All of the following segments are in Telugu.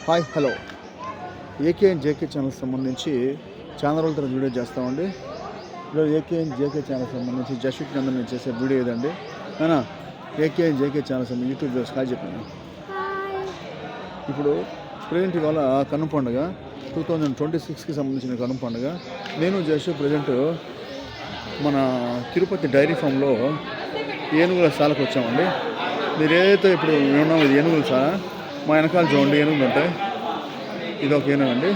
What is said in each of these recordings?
Hi hello AK and JK ఛానల్కి సంబంధించి చాలా రోజుల తర్వాత వీడియో చేస్తామండి. ఈరోజు ఏకే అండ్ జేకే ఛానల్ సంబంధించి జస్విక్ నందన్ చేసే వీడియో ఏదండి అయినా ఏకే అండ్ జేకే ఛానల్ సంబంధించి యూట్యూబ్ వ్యూస్ హాయ్ చెప్పాను. ఇప్పుడు ప్రజెంట్ ఇవాళ కన్ను పండుగ 2026కి సంబంధించిన కన్ను పండుగ. నేను జస్ట్ ప్రజెంట్ మన తిరుపతి డైరీ ఫామ్లో ఏనుగుల సాలకు వచ్చామండి. మీరు ఏదైతే ఇప్పుడు ఉన్నాం ఇది ఏనుగుల సాల. మా వెనకాల చూడండి ఏనుగులు ఉంటాయి. ఇది ఒక ఏనుగు అండి,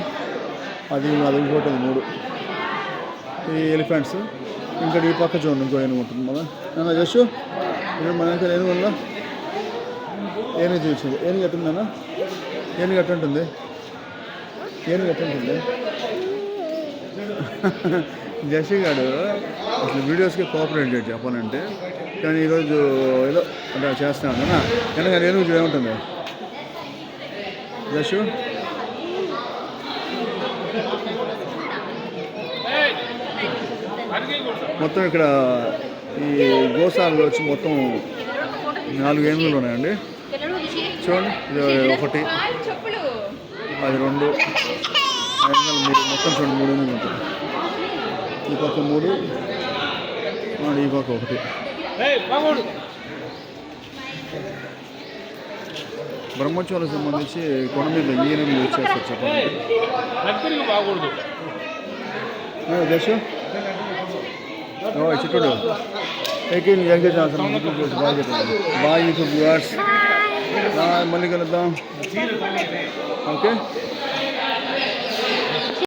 అది ఇంకోటి 3 ఈ ఎలిఫెంట్స్. ఇంకా ఈ పక్క చూడండి ఇంకో ఏనుగు ఉంటుంది. మన జస్ట్ మన వెనకాల ఏనుగు ఉందా, ఏనుగు చూసింది. ఏనుగు ఎట్టుందన్నా, ఏనుగు ఎట్టుంటుంది, ఏనుగు ఎట్టుంటుంది. జషి గారు అసలు వీడియోస్కి కోఆపరేట్ చేయడు చెప్పాలంటే, కానీ ఈరోజు ఏదో అంటే చేస్తున్నాను అన్న. ఎందుకంటే ఏనుగు ఏముంటుంది జషు. మొత్తం ఇక్కడ ఈ గోశాలలో వచ్చి మొత్తం 4 ఏనుగులు ఉన్నాయండి. చూడండి, ఇది 1, అది 2, మీరు మొత్తం చూడండి 3 ఏనుగులు ఉంటాయి. ఈ పక్క 3, ఈ పక్క 1. బ్రహ్మోత్సవాలకు సంబంధించి కొండ మీద ఏనుగులు వచ్చేస్తారు చెప్పండి. జషు చిట్టుడు ఏకే ఎంగేజ్ బాగా చెప్పండి. బాయ్ యూట్యూబ్ వ్యూవర్స్, మళ్ళీ కలుద్దాం. ఓకే.